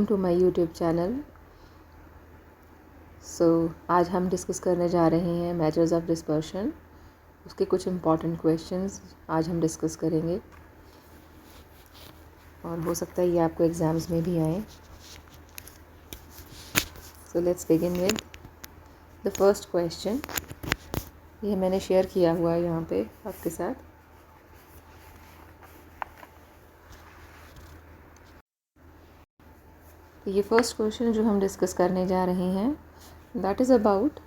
To my YouTube channel. आज हम discuss करने जा रहे हैं मेजर्स ऑफ डिस्पर्शन। उसके कुछ इम्पॉर्टेंट क्वेश्चंस आज हम डिस्कस करेंगे और हो सकता है ये आपको एग्ज़ाम्स में भी आए। So let's begin with the first question. ये मैंने शेयर किया हुआ है यहाँ पे आपके साथ। ये फर्स्ट क्वेश्चन जो हम डिस्कस करने जा रहे हैं that is about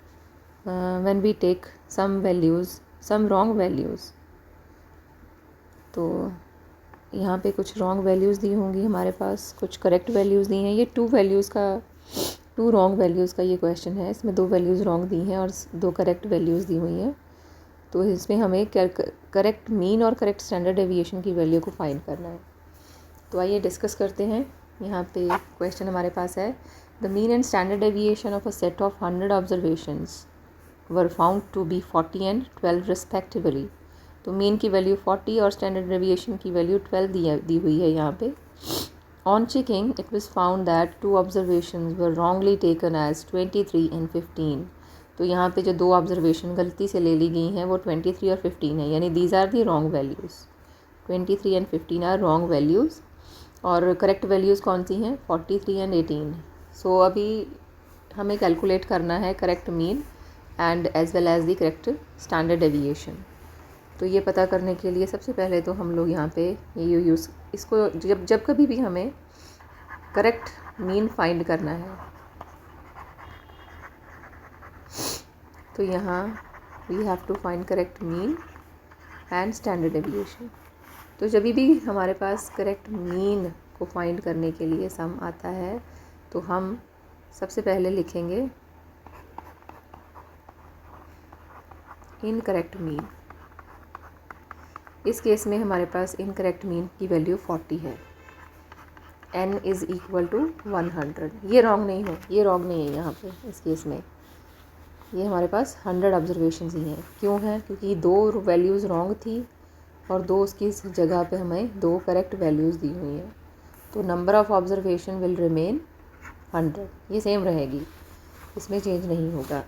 when we take some values, some wrong values. तो यहाँ पे कुछ रॉन्ग वैल्यूज़ दी होंगी हमारे पास, कुछ करेक्ट वैल्यूज़ दी हैं। ये टू रॉन्ग वैल्यूज़ का ये क्वेश्चन है। इसमें 2 वैल्यूज़ रॉन्ग दी हैं और 2 करेक्ट वैल्यूज़ दी हुई हैं। तो इसमें हमें करेक्ट मीन और करेक्ट स्टैंडर्ड डेविएशन की वैल्यू को फाइंड करना है। तो आइए डिस्कस करते हैं। यहाँ पे क्वेश्चन हमारे पास है, the mean and standard deviation of a set of 100 observations were found to be 40 and 12 respectively. तो मीन की वैल्यू 40 और स्टैंडर्ड डेविएशन की वैल्यू 12 दी हुई है यहाँ पे। On checking it was found that 2 observations were wrongly taken as 23 and 15। तो यहाँ पे जो 2 ऑब्जर्वेशन गलती से ले ली गई हैं वो 23 और 15 है, यानी these are the wrong values. 23 and 15 are wrong values और करेक्ट वैल्यूज़ कौन सी हैं? 43 एंड 18। सो अभी हमें कैलकुलेट करना है correct mean and as well as the correct standard deviation. तो ये पता करने के लिए सबसे पहले तो हम लोग यहाँ पे ये यूज़ इसको जब कभी भी हमें करेक्ट मीन फाइंड करना है तो यहाँ we have to find correct mean and standard deviation. तो जब भी हमारे पास करेक्ट मीन को फाइंड करने के लिए सम आता है तो हम सबसे पहले लिखेंगे इनकरेक्ट मीन। इस केस में हमारे पास इनकरेक्ट मीन की वैल्यू 40 है। n is equal to 100। ये रॉन्ग नहीं है यहाँ पे। इस केस में ये हमारे पास 100 ऑब्जर्वेशंस ही हैं। क्यों है? क्योंकि 2 वैल्यूज़ रॉन्ग थी और 2 उसकी जगह पे हमें 2 करेक्ट वैल्यूज़ दी हुई हैं। तो number of observation will remain 100। ये सेम रहेगी, इसमें चेंज नहीं होगा।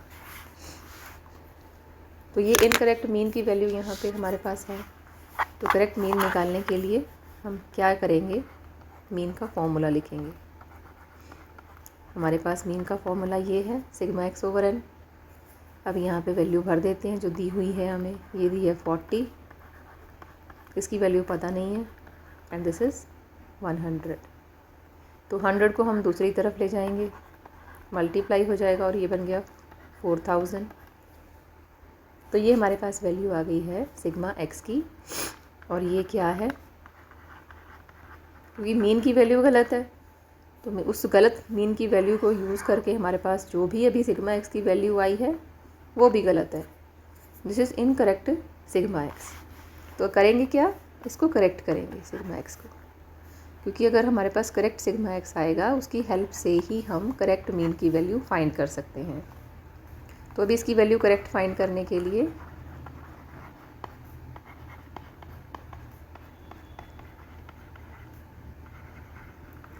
तो ये इनकरेक्ट मीन की वैल्यू यहाँ पे हमारे पास है। तो करेक्ट मीन निकालने के लिए हम क्या करेंगे? मीन का फॉर्मूला लिखेंगे। हमारे पास मीन का फॉर्मूला ये है सिग्मा एक्स ओवर एन। अब यहाँ पे वैल्यू भर देते हैं जो दी हुई है हमें। ये दी है 40, इसकी वैल्यू पता नहीं है, एंड दिस इज़ 100। तो 100 को हम दूसरी तरफ ले जाएंगे, मल्टीप्लाई हो जाएगा और ये बन गया 4000। तो ये हमारे पास वैल्यू आ गई है सिग्मा एक्स की। और ये क्या है? क्योंकि मीन की वैल्यू गलत है तो उस गलत मीन की वैल्यू को यूज़ करके हमारे पास जो भी अभी सिग्मा एक्स की वैल्यू आई है वो भी गलत है। This is incorrect sigma x. तो करेंगे क्या? इसको करेक्ट करेंगे सिग्मा एक्स को, क्योंकि अगर हमारे पास करेक्ट सिग्मा एक्स आएगा उसकी हेल्प से ही हम करेक्ट मीन की वैल्यू फाइंड कर सकते हैं। तो अभी इसकी वैल्यू करेक्ट फाइंड करने के लिए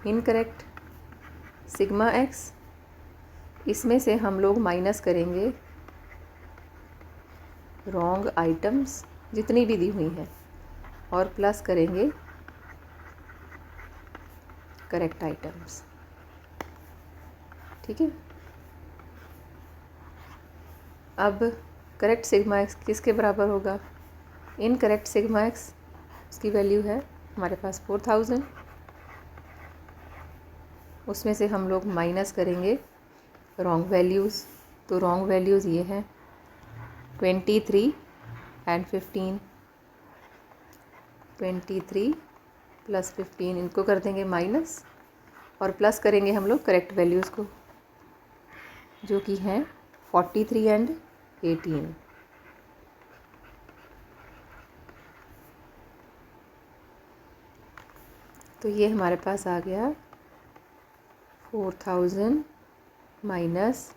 इनकरेक्ट सिग्मा एक्स, इसमें से हम लोग माइनस करेंगे रॉन्ग आइटम्स जितनी भी दी हुई हैं और प्लस करेंगे करेक्ट आइटम्स। ठीक है। अब करेक्ट सिग्मा एक्स किसके बराबर होगा? इनकरेक्ट सिग्मा एक्स, उसकी वैल्यू है हमारे पास 4000। उसमें से हम लोग माइनस करेंगे रॉन्ग वैल्यूज़। तो रॉन्ग वैल्यूज़ ये हैं 23 एंड 15। 23 प्लस 15, इनको कर देंगे माइनस और प्लस करेंगे हम लोग करेक्ट वैल्यूज़ को जो कि हैं 43 एंड 18। तो ये हमारे पास आ गया 4000 माइनस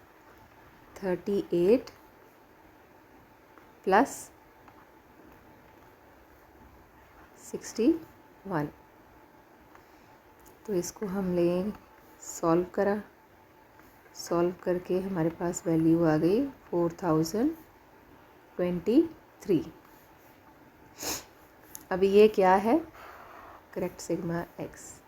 38 प्लस 61। तो इसको हम लें सॉल्व करा, सॉल्व करके हमारे पास वैल्यू आ गई 4023। अभी ये क्या है, करेक्ट सिग्मा एक्स।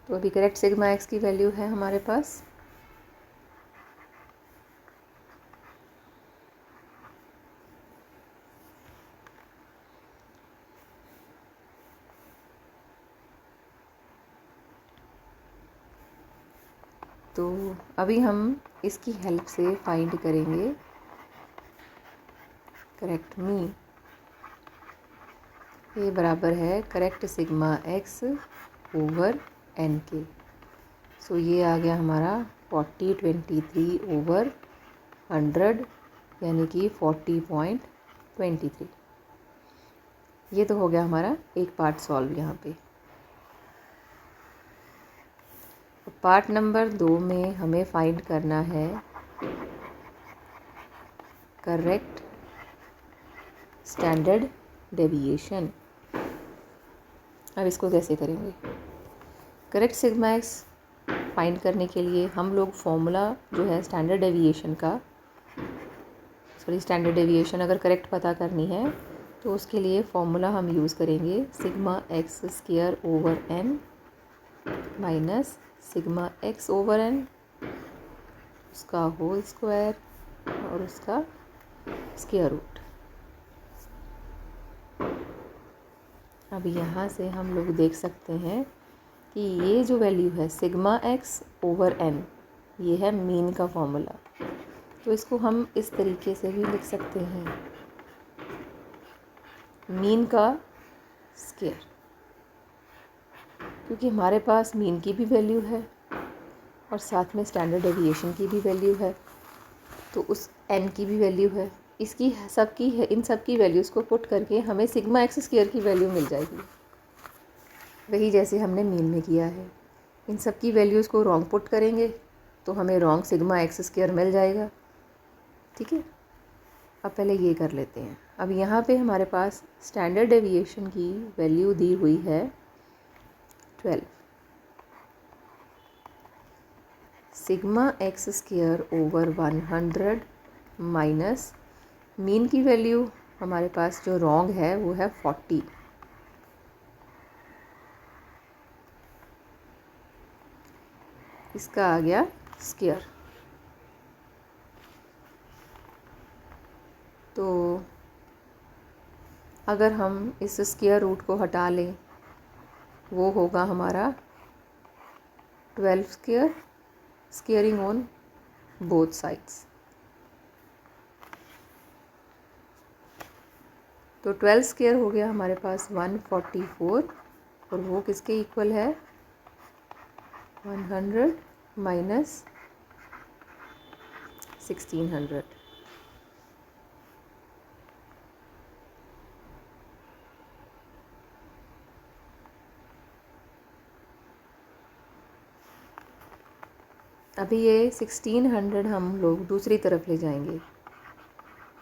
तो अभी करेक्ट सिग्मा एक्स की वैल्यू है हमारे पास तो अभी हम इसकी हेल्प से फाइंड करेंगे करेक्ट मीन। ये बराबर है correct sigma x over n के। सो ये आ गया हमारा 4023/100 यानी कि 40.23। ये तो हो गया हमारा एक पार्ट सॉल्व यहाँ पे। पार्ट नंबर 2 में हमें फाइंड करना है करेक्ट स्टैंडर्ड डेविएशन। अब इसको कैसे करेंगे, करेक्ट सिग्मा एक्स फाइंड करने के लिए हम लोग फॉर्मूला जो है स्टैंडर्ड डेविएशन का, स्टैंडर्ड डेविएशन अगर करेक्ट पता करनी है तो उसके लिए फॉर्मूला हम यूज़ करेंगे sigma x square over n minus sigma x over n, उसका होल स्क्वायर और उसका स्क्वायर रूट। अब यहाँ से हम लोग देख सकते हैं कि ये जो वैल्यू है सिग्मा एक्स ओवर एन, ये है मीन का फॉर्मूला। तो इसको हम इस तरीके से भी लिख सकते हैं, मीन का स्क्वायर, क्योंकि हमारे पास मीन की भी वैल्यू है और साथ में स्टैंडर्ड डेविएशन की भी वैल्यू है, तो उस एन की भी वैल्यू है, इसकी सबकी है, इन सब की वैल्यूज़ को पुट करके हमें सिग्मा एक्स स्क्वायर की वैल्यू मिल जाएगी, वही जैसे हमने मीन में किया है। इन सब की वैल्यूज़ को रॉन्ग पुट करेंगे तो हमें रॉन्ग सिग्मा एक्स स्क्वायर मिल जाएगा। ठीक है, अब पहले ये कर लेते हैं। अब यहाँ पे हमारे पास स्टैंडर्ड डेविएशन की वैल्यू दी हुई है 12, sigma x square over 100 minus mean की वैल्यू हमारे पास जो रॉन्ग है वो है 40। इसका आ गया स्क्वायर। तो अगर हम इस स्क्वायर रूट को हटा लें वो होगा हमारा 12 square, squaring on both sides. तो 12 स्क्वायर हो गया हमारे पास 144 और वो किसके इक्वल है 100 माइनस 1600। अभी ये 1600 हम लोग दूसरी तरफ ले जाएंगे,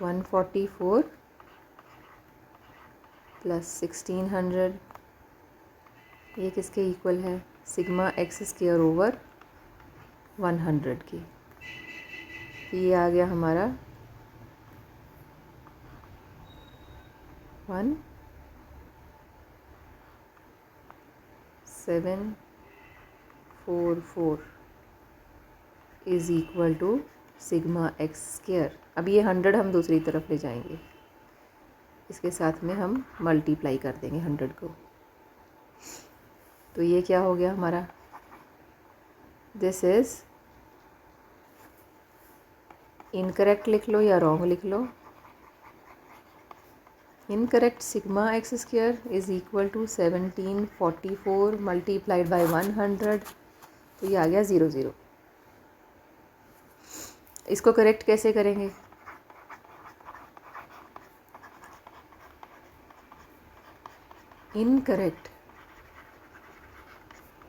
144 प्लस 1600 ये किसके इक्वल है सिग्मा एक्स स्क्वायर ओवर 100 की। ये आ गया हमारा 1744 is equal to sigma x square. अब ये 100 हम दूसरी तरफ ले जाएंगे, इसके साथ में हम मल्टीप्लाई कर देंगे 100 को। तो ये क्या हो गया हमारा, दिस इज़ इनकरेक्ट लिख लो या रॉन्ग लिख लो, incorrect sigma x square is equal to 1744 multiplied by 100। तो ये आ गया 00। इसको करेक्ट कैसे करेंगे, इनकरेक्ट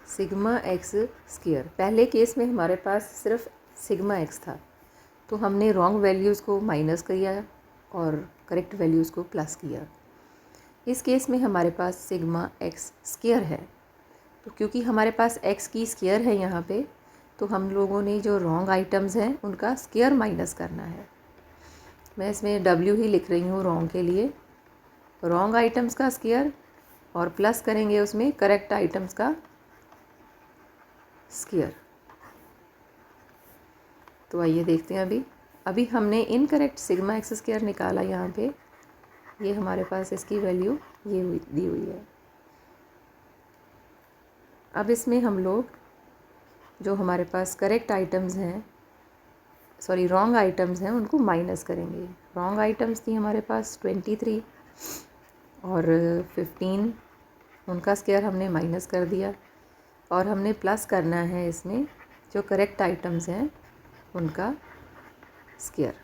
सिग्मा एक्स स्क्वायर, पहले केस में हमारे पास सिर्फ सिग्मा एक्स था तो हमने रॉन्ग वैल्यूज़ को माइनस किया और करेक्ट वैल्यूज़ को प्लस किया। इस केस में हमारे पास सिग्मा एक्स स्क्वायर है, तो क्योंकि हमारे पास एक्स की स्क्वायर है यहाँ पे, तो हम लोगों ने जो रॉन्ग आइटम्स हैं उनका स्क्वायर माइनस करना है। मैं इसमें डब्ल्यू ही लिख रही हूँ रॉन्ग के लिए, रॉन्ग आइटम्स का स्क्वायर, और प्लस करेंगे उसमें करेक्ट आइटम्स का स्क्वायर। तो आइए देखते हैं अभी हमने इनकरेक्ट सिग्मा एक्स स्क्वायर निकाला यहाँ पे, ये हमारे पास इसकी वैल्यू ये दी हुई है। अब इसमें हम लोग जो हमारे पास करेक्ट आइटम्स हैं, सॉरी रॉन्ग आइटम्स हैं, उनको माइनस करेंगे। रॉन्ग आइटम्स थी हमारे पास 23 और 15, उनका स्क्वायर हमने माइनस कर दिया, और हमने प्लस करना है इसमें जो करेक्ट आइटम्स हैं उनका स्क्वायर।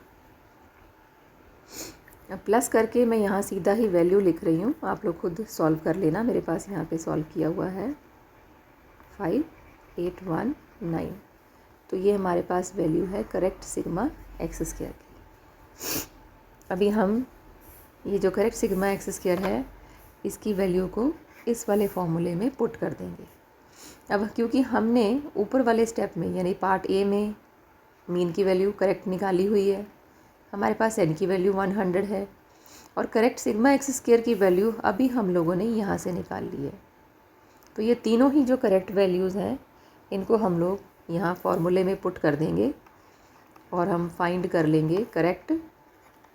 अब प्लस करके मैं यहाँ सीधा ही वैल्यू लिख रही हूँ, आप लोग खुद सॉल्व कर लेना। मेरे पास यहाँ पे सॉल्व किया हुआ है 5819, तो ये हमारे पास वैल्यू है करेक्ट सिग्मा एक्स स्क्वायर की। अभी हम ये जो करेक्ट सिग्मा एक्स स्क्वायर है इसकी वैल्यू को इस वाले फॉर्मूले में पुट कर देंगे। अब क्योंकि हमने ऊपर वाले स्टेप में यानी पार्ट ए में मीन की वैल्यू करेक्ट निकाली हुई है, हमारे पास एन की वैल्यू 100 है, और करेक्ट सिग्मा एक्स स्क्वायर की वैल्यू अभी हम लोगों ने यहाँ से निकाल ली है। तो ये तीनों ही जो करेक्ट वैल्यूज़ हैं इनको हम लोग यहाँ फॉर्मूले में पुट कर देंगे और हम फाइंड कर लेंगे करेक्ट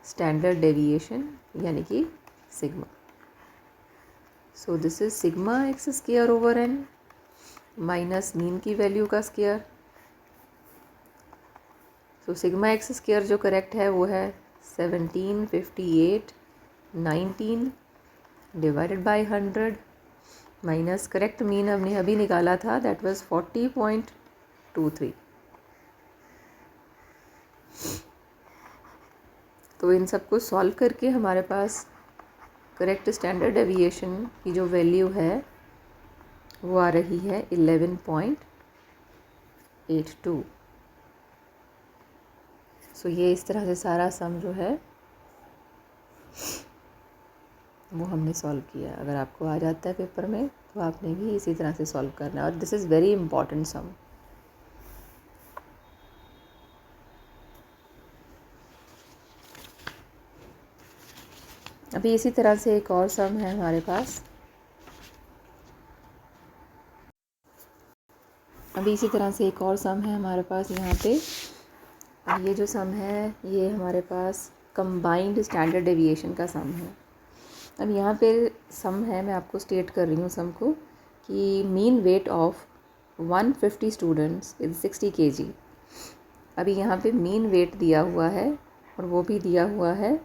स्टैंडर्ड डेविएशन यानी कि sigma. So this is sigma x square over n minus mean की वैल्यू का square. So sigma x square जो करेक्ट है वो है 175819 divided by 100 minus correct mean हमने अभी निकाला था, दैट वाज 40.23। तो इन सबको सॉल्व करके हमारे पास करेक्ट स्टैंडर्ड डेविएशन की जो वैल्यू है वो आ रही है 11.82। सो ये इस तरह से सारा सम जो है वो हमने सॉल्व किया। अगर आपको आ जाता है पेपर में तो आपने भी इसी तरह से सॉल्व करना है, और दिस इज़ वेरी इंपॉर्टेंट सम। अभी इसी तरह से एक और सम है हमारे पास। यहाँ पे ये जो सम है ये हमारे पास कंबाइंड स्टैंडर्ड डेविएशन का सम है। अब यहाँ पे सम है, मैं आपको स्टेट कर रही हूँ सम को, कि mean weight of 150 students is 60 kg। अभी यहाँ पे मीन वेट दिया हुआ है और वो भी दिया हुआ है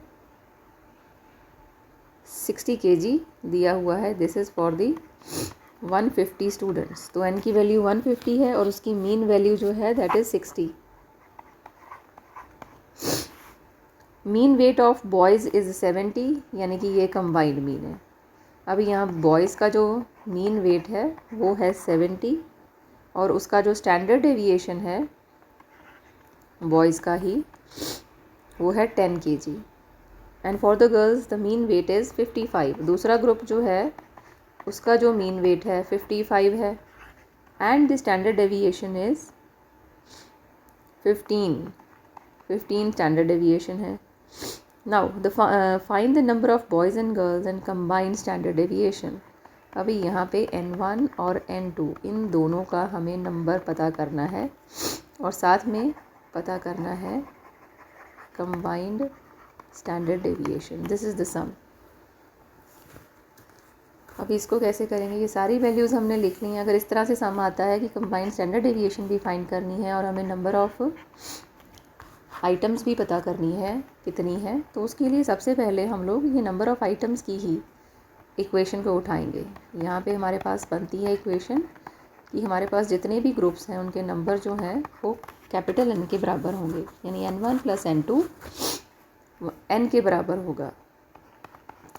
60 kg दिया हुआ है। This is for the 150 students. तो एन की वैल्यू 150 है और उसकी मीन वैल्यू जो है that is 60। Mean weight of boys is 70, यानी कि ये कंबाइंड मीन है। अभी यहाँ बॉयज़ का जो मीन वेट है वो है 70 और उसका जो स्टैंडर्ड डेविएशन है बॉयज़ का ही वो है 10 kg। And for the girls the mean weight is 55। दूसरा ग्रुप जो है उसका जो मीन वेट है 55 है and the standard deviation is 15 standard deviation है। Now find the number of boys and girls and combined standard deviation. अभी यहाँ पे n1 और n2 इन दोनों का हमें नंबर पता करना है और साथ में पता करना है combined standard deviation. This is the sum. अब इसको कैसे करेंगे, ये सारी वैल्यूज़ हमने लिख ली हैं। अगर इस तरह से सम आता है कि कंबाइंड स्टैंडर्ड डेविएशन भी फाइंड करनी है और हमें नंबर ऑफ़ आइटम्स भी पता करनी है कितनी है, तो उसके लिए सबसे पहले हम लोग ये नंबर ऑफ़ आइटम्स की ही इक्वेशन को उठाएंगे। यहाँ पे हमारे पास बनती है इक्वेशन कि हमारे पास जितने भी ग्रुप्स हैं उनके नंबर जो हैं वो कैपिटल N के बराबर होंगे, यानी n1 + n2 n के बराबर होगा।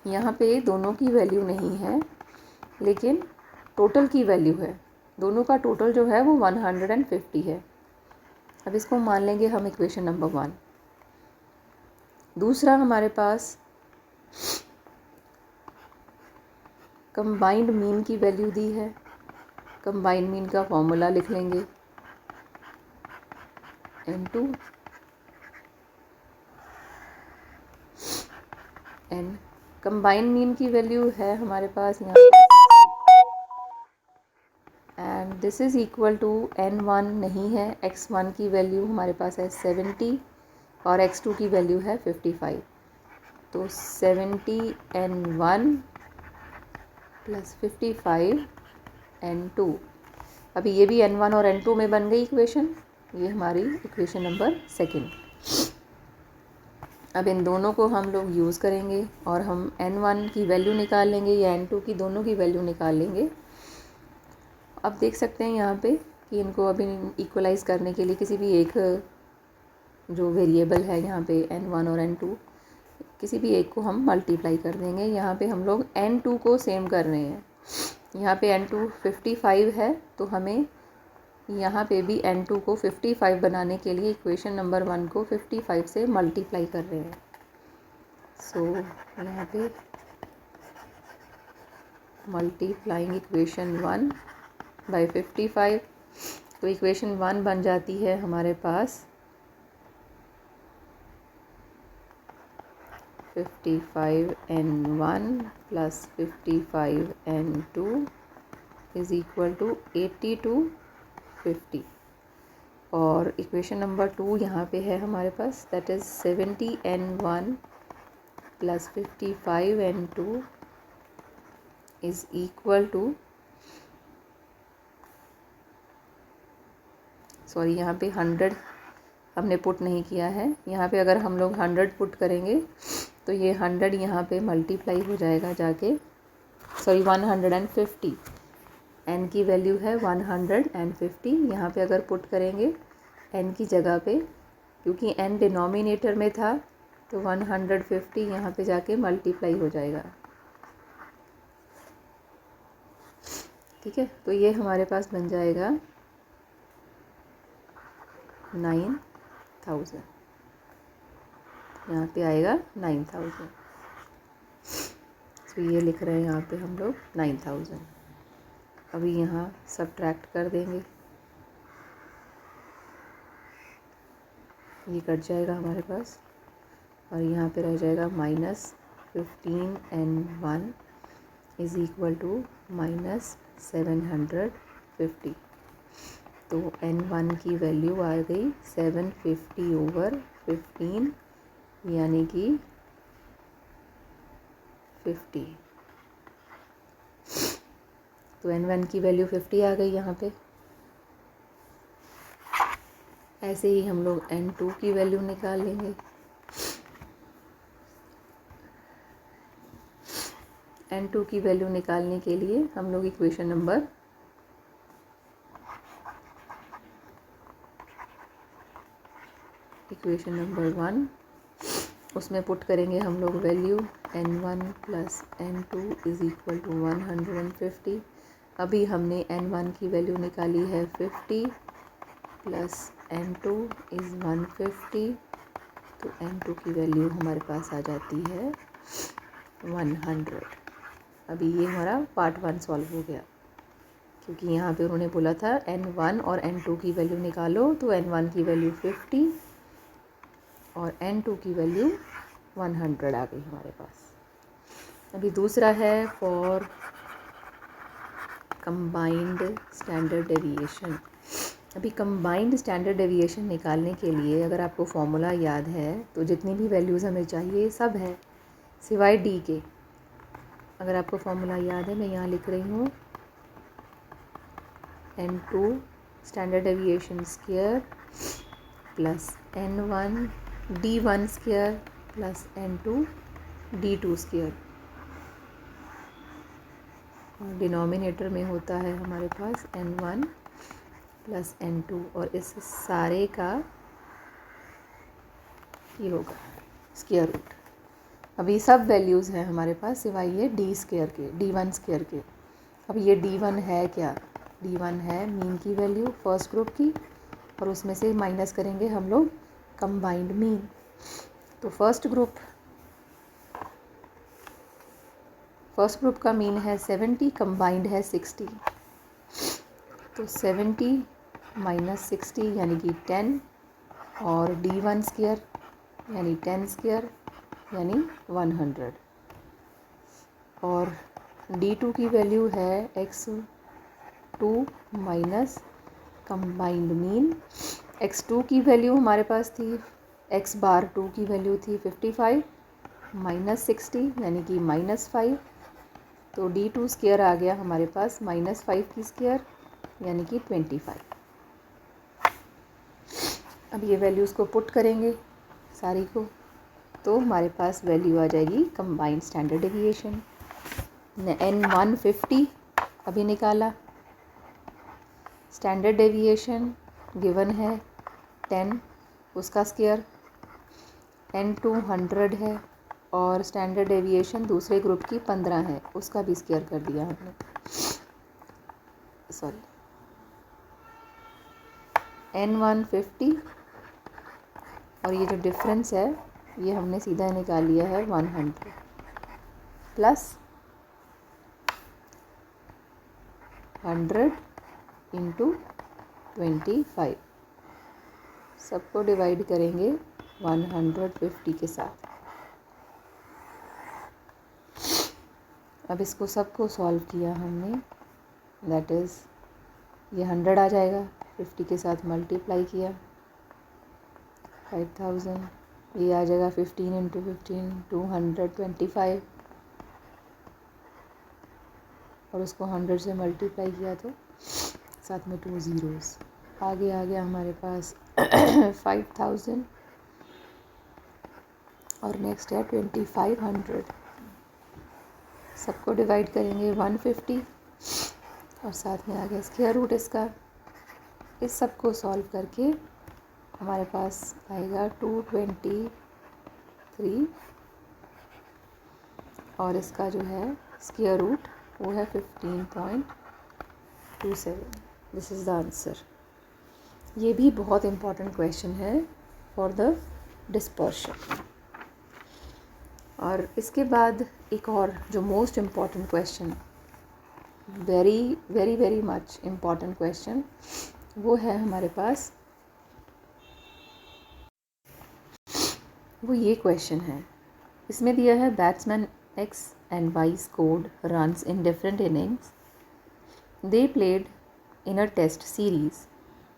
यहाँ पे दोनों की वैल्यू नहीं है लेकिन टोटल की वैल्यू है। दोनों का टोटल जो है वो 150 है। अब इसको मान लेंगे हम इक्वेशन नंबर 1। दूसरा हमारे पास कंबाइंड मीन की वैल्यू दी है। कंबाइंड मीन का फॉर्मूला लिख लेंगे N2 N। कंबाइंड मीन की वैल्यू है हमारे पास यहाँ and this is equal to N1 नहीं है, X1 की वैल्यू हमारे पास है 70 और X2 की वैल्यू है 55। तो 70 N1 प्लस 55 N2। अभी ये भी N1 और N2 में बन गई इक्वेशन। ये हमारी इक्वेशन नंबर 2। अब इन दोनों को हम लोग यूज़ करेंगे और हम N1 की वैल्यू निकाल लेंगे या N2 की, दोनों की वैल्यू निकाल लेंगे। अब देख सकते हैं यहाँ पे कि इनको अभी इक्वलाइज़ करने के लिए किसी भी एक जो वेरिएबल है यहाँ पे N1 और N2, किसी भी एक को हम मल्टीप्लाई कर देंगे। यहाँ पे हम लोग N2 को सेम कर रहे हैं। यहाँ पे N2 55 है, तो हमें यहाँ पे भी N2 को 55 बनाने के लिए इक्वेशन नंबर 1 को 55 से मल्टीप्लाई कर रहे हैं। सो यहाँ पे मल्टीप्लाइंग इक्वेशन 1 बाय 55, तो इक्वेशन 1 बन जाती है हमारे पास 55 N1 plus 55 N2 is equal to 80 to 50। और इक्वेशन नंबर 2 यहाँ पे है हमारे पास, that is 70 N1 plus 55 N2 is equal to, sorry यहाँ पे 100 हमने पुट नहीं किया है। यहाँ पे अगर हम लोग 100 पुट करेंगे तो ये 100 यहाँ पे मल्टीप्लाई हो जाएगा जाके, सॉरी 150। n की वैल्यू है 150। यहाँ पे अगर पुट करेंगे n की जगह पे, क्योंकि n डिनोमिनेटर में था, तो 150 यहाँ पे जाके मल्टीप्लाई हो जाएगा। ठीक है, तो ये हमारे पास बन जाएगा 9000। यहाँ पे आएगा 9000। तो ये लिख रहे हैं यहाँ पे हम लोग 9000। अभी यहाँ सब्ट्रैक्ट कर देंगे, ये कट जाएगा हमारे पास और यहाँ पे रह जाएगा -15 N1 इज़ इक्वल टू -750। तो N1 की वैल्यू आ गई 750/15 यानी कि 50। तो N1 की वैल्यू 50 आ गई यहाँ पे। ऐसे ही हम लोग N2 की वैल्यू निकाल लेंगे। N2 की वैल्यू निकालने के लिए हम लोग इक्वेशन नंबर 1 उसमें पुट करेंगे हम लोग value N1 plus N2 is equal to 150। अभी हमने N1 की वैल्यू निकाली है 50 प्लस N2 इज़ 150, तो N2 की वैल्यू हमारे पास आ जाती है 100। अभी ये हमारा पार्ट 1 सॉल्व हो गया, क्योंकि यहाँ पे उन्होंने बोला था N1 और N2 की वैल्यू निकालो, तो N1 की वैल्यू 50 और N2 की वैल्यू 100 आ गई हमारे पास। अभी दूसरा है फॉर कंबाइंड स्टैंडर्ड डेविएशन। अभी कंबाइंड स्टैंडर्ड डेविएशन निकालने के लिए अगर आपको फॉर्मूला याद है तो जितनी भी वैल्यूज़ हमें चाहिए सब है सिवाय डी के। अगर आपको फॉर्मूला याद है, मैं यहाँ लिख रही हूँ N2 standard deviation square plus N1 D1 square plus N2 D2 square, और डिनोमिनेटर में होता है हमारे पास N1 प्लस N2, और इस सारे का ये होगा स्क्वायर रूट। अभी सब वैल्यूज़ हैं हमारे पास सिवाय ये D स्क्वायर के, D1 स्क्वायर के। अब ये D1 है क्या? D1 है मीन की वैल्यू फर्स्ट ग्रुप की, और उसमें से माइनस करेंगे हम लोग कंबाइंड मीन। तो फर्स्ट ग्रुप का मीन है 70, कंबाइंड है 60। तो 70 माइनस 60 यानी कि 10, और D1 स्क्वायर यानी 10 स्क्वायर यानी 100, और D2 की वैल्यू है x2 minus combined mean. x2 की वैल्यू हमारे पास थी, x बार 2 की वैल्यू थी 55 माइनस 60 यानी कि -5। तो D2 स्क्वायर आ गया हमारे पास -5 की स्क्वायर यानी कि 25। अब ये वैल्यूज़ को पुट करेंगे सारी को, तो हमारे पास वैल्यू आ जाएगी कंबाइंड स्टैंडर्ड डेविएशन। N150 अभी निकाला, स्टैंडर्ड डेविएशन गिवन है 10, उसका स्क्वायर। N2 100 है, और स्टैंडर्ड डेविएशन दूसरे ग्रुप की 15 है, उसका भी स्क्वायर कर दिया हमने। सॉरी, N150 और ये जो डिफरेंस है ये हमने सीधा निकाल लिया है 100 प्लस 100 इंटू 25। सबको डिवाइड करेंगे 150 के साथ। अब इसको सबको सॉल्व किया हमने, दैट इज़ ये 100 आ जाएगा, 50 के साथ मल्टीप्लाई किया 5000, ये आ जाएगा 15 इंटू 15 225, और उसको 100 से मल्टीप्लाई किया तो साथ में 2 ज़ीरोज़ आगे आ गया हमारे पास 5000, और नेक्स्ट है 2500। सबको डिवाइड करेंगे 150 और साथ में आ गया स्क्वायर रूट इसका। इस सब को सॉल्व करके हमारे पास आएगा 223, और इसका जो है स्क्वायर रूट वो है 15.27। This is the answer. ये भी बहुत इम्पॉर्टेंट क्वेश्चन है फॉर द डिस्पर्शन। और इसके बाद एक और जो most important question, very very very much important question, वो है हमारे पास, वो ये क्वेश्चन है। इसमें दिया है batsman X and Y scored runs in different innings. They played in a test series.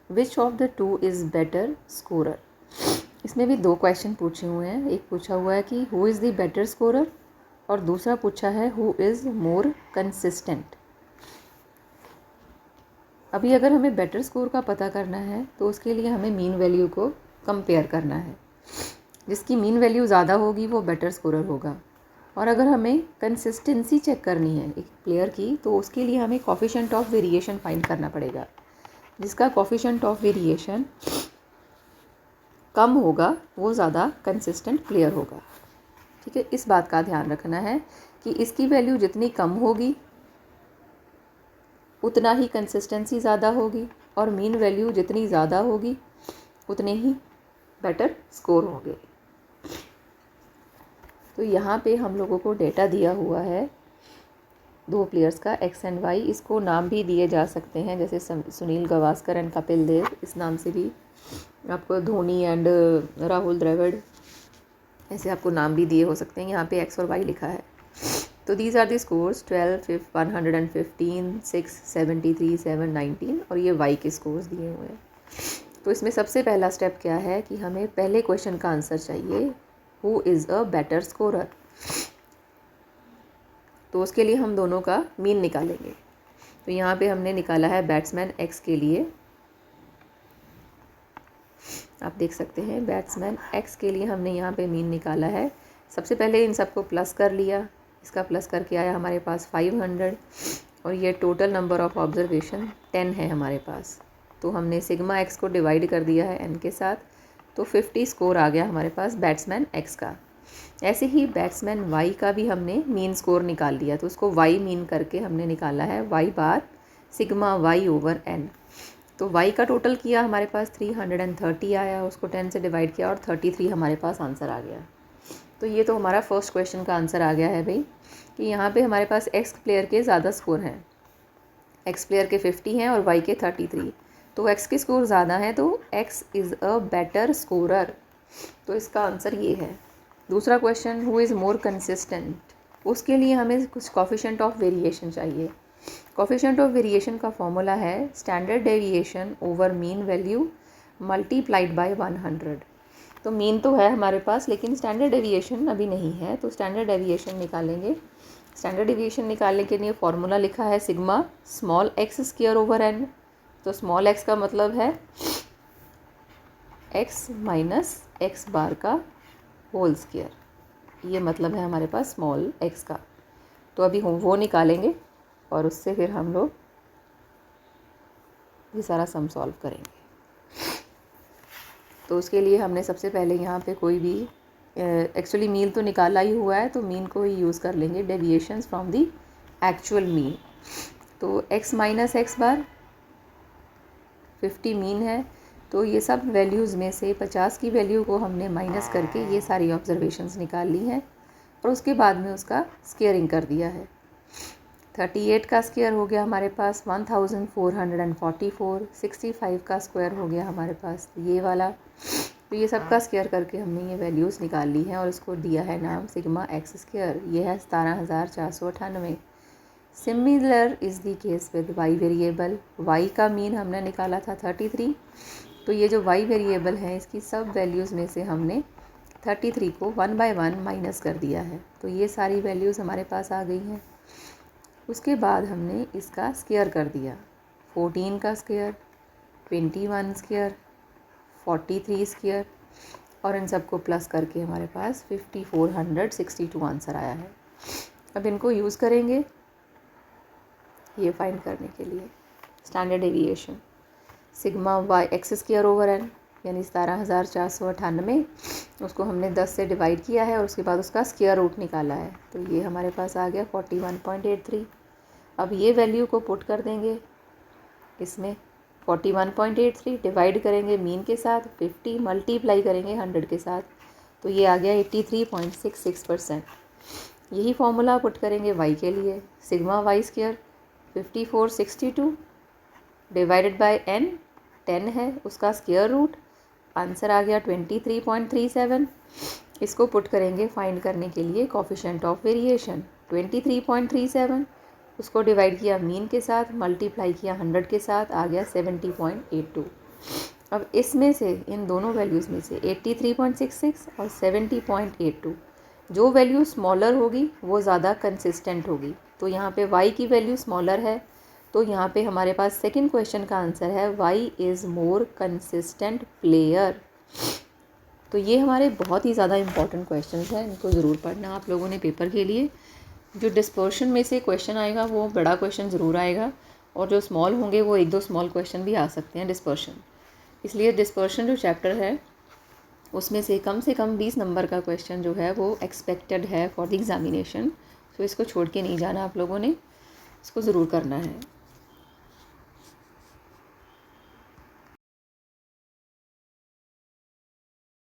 Which of the two is better scorer? इसमें भी दो क्वेश्चन पूछे हुए हैं। एक पूछा हुआ है कि who is the better scorer, और दूसरा पूछा है हु इज़ मोर कंसिस्टेंट। अभी अगर हमें बेटर स्कोर का पता करना है तो उसके लिए हमें मीन वैल्यू को कंपेयर करना है। जिसकी मीन वैल्यू ज़्यादा होगी वो बेटर स्कोरर होगा। और अगर हमें कंसिस्टेंसी चेक करनी है एक प्लेयर की, तो उसके लिए हमें कोफिशिएंट ऑफ वेरिएशन फाइंड करना पड़ेगा। जिसका कोफिशिएंट ऑफ वेरिएशन कम होगा वो ज़्यादा कंसिस्टेंट प्लेयर होगा। ठीक है, इस बात का ध्यान रखना है कि इसकी वैल्यू जितनी कम होगी उतना ही कंसिस्टेंसी ज़्यादा होगी, और मीन वैल्यू जितनी ज़्यादा होगी उतने ही बेटर स्कोर होंगे। तो यहाँ पे हम लोगों को डेटा दिया हुआ है दो प्लेयर्स का X एंड Y। इसको नाम भी दिए जा सकते हैं, जैसे सुनील गावस्कर एंड कपिल देव, इस नाम से भी आपको धोनी एंड राहुल द्रविड़, ऐसे आपको नाम भी दिए हो सकते हैं। यहाँ पे X और Y लिखा है। तो दीज आर दी स्कोर्स 12, 115, 6, 73, 7, 19, और ये Y के स्कोर्स दिए हुए हैं। तो इसमें सबसे पहला स्टेप क्या है कि हमें पहले क्वेश्चन का आंसर चाहिए, who is a better scorer. तो उसके लिए हम दोनों का मीन निकालेंगे। तो यहाँ पे हमने निकाला है बैट्समैन X के लिए, आप देख सकते हैं बैट्समैन X के लिए हमने यहाँ पे मीन निकाला है। सबसे पहले इन सबको प्लस कर लिया, इसका प्लस करके आया हमारे पास 500, और ये टोटल नंबर ऑफ ऑब्जर्वेशन 10 है हमारे पास। तो हमने सिग्मा X को डिवाइड कर दिया है N के साथ, तो 50 स्कोर आ गया हमारे पास बैट्समैन X का। ऐसे ही बैट्समैन Y का भी हमने मीन स्कोर निकाल लिया, तो उसको Y मीन करके हमने निकाला है Y बार सिग्मा Y ओवर N। तो y का टोटल किया, हमारे पास 330 आया, उसको 10 से डिवाइड किया और 33 हमारे पास आंसर आ गया। तो ये तो हमारा फर्स्ट क्वेश्चन का आंसर आ गया है भाई, कि यहाँ पे हमारे पास x प्लेयर के ज़्यादा स्कोर हैं, x प्लेयर के 50 हैं और y के 33। तो x के स्कोर ज़्यादा हैं तो x is a better scorer. तो इसका आंसर ये है। दूसरा question, who is more consistent, उसके लिए हमें कुछ कोफिशिएंट ऑफ वेरिएशन चाहिए। कोफिशिएंट ऑफ वेरिएशन का फॉर्मूला है standard deviation over mean value multiplied by 100। तो मीन तो है हमारे पास, लेकिन स्टैंडर्ड डेविएशन अभी नहीं है, तो स्टैंडर्ड डेविएशन निकालेंगे। स्टैंडर्ड डेविएशन निकालने के लिए फॉर्मूला लिखा है sigma small x square over n. तो स्मॉल एक्स का मतलब है एक्स माइनस एक्स बार का होल स्क्वायर, ये मतलब है हमारे पास स्मॉल एक्स का। तो अभी हम वो निकालेंगे और उससे फिर हम लोग ये सारा सम सॉल्व करेंगे। तो उसके लिए हमने सबसे पहले यहाँ पे कोई भी एक्चुअली मीन तो निकाला ही हुआ है, तो मीन को ही यूज़ कर लेंगे, deviations from the actual mean. तो x माइनस एक्स बार 50 मीन है, तो ये सब वैल्यूज़ में से 50 की वैल्यू को हमने माइनस करके ये सारी ऑब्जर्वेशंस निकाल ली हैं और उसके बाद में उसका स्क्वेयरिंग कर दिया है। 38 का स्क्वायर हो गया हमारे पास 1444, 65 का स्क्वायर हो गया हमारे पास ये वाला। तो ये सब का स्क्वायर करके हमने ये वैल्यूज़ निकाल ली हैं और इसको दिया है नाम सिग्मा एक्स स्क्वायर। ये है 17498। Similar is the case with y variable. Y का मीन हमने निकाला था 33, तो ये जो वाई वेरिएबल है इसकी सब वैल्यूज़ में से हमने 33 को 1 बाय 1 माइनस कर दिया है। तो ये सारी वैल्यूज़ हमारे पास आ गई हैं। उसके बाद हमने इसका स्क्वायर कर दिया, 14 का स्क्वायर, 21 स्क्वायर, 43 स्क्वायर और इन सबको प्लस करके हमारे पास 5462 आंसर आया है। अब इनको यूज़ करेंगे ये फाइंड करने के लिए। Standard deviation sigma y x square over n यानी 17498, उसको हमने 10 से डिवाइड किया है और उसके बाद उसका स्क्वायर रूट निकाला है। तो ये हमारे पास आ गया 41.83। अब ये वैल्यू को पुट कर देंगे इसमें, 41.83 डिवाइड करेंगे मीन के साथ, 50 मल्टीप्लाई करेंगे 100 के साथ, तो ये आ गया 83.66%। यही फॉर्मूला पुट करेंगे y के लिए, sigma y square 5462 divided by n, 10 है उसका स्क्वायर रूट, आंसर आ गया 23.37। इसको पुट करेंगे फाइंड करने के लिए कोफिशिएंट ऑफ वेरिएशन 23.37, उसको डिवाइड किया मीन के साथ, मल्टीप्लाई किया 100 के साथ, आ गया 70.82। अब इसमें से इन दोनों वैल्यूज़ में से 83.66 और 70.82 जो वैल्यू स्मॉलर होगी वो ज़्यादा कंसिस्टेंट होगी। तो यहाँ पे y की वैल्यू स्मॉलर है, तो यहाँ पे हमारे पास सेकंड क्वेश्चन का आंसर है y is more consistent player. तो ये हमारे बहुत ही ज़्यादा इंपॉर्टेंट क्वेश्चंस हैं, इनको ज़रूर पढ़ना आप लोगों ने पेपर के लिए। जो डिस्पर्शन में से क्वेश्चन आएगा वो बड़ा क्वेश्चन ज़रूर आएगा, और जो स्मॉल होंगे वो 1-2 स्मॉल क्वेश्चन भी आ सकते हैं डिस्पर्शन। इसलिए डिस्पर्शन जो चैप्टर है उसमें से कम 20 नंबर का क्वेश्चन जो है वो एक्सपेक्टेड है फॉर द एग्ज़ामिनेशन। तो इसको छोड़ के नहीं जाना आप लोगों ने, इसको ज़रूर करना है।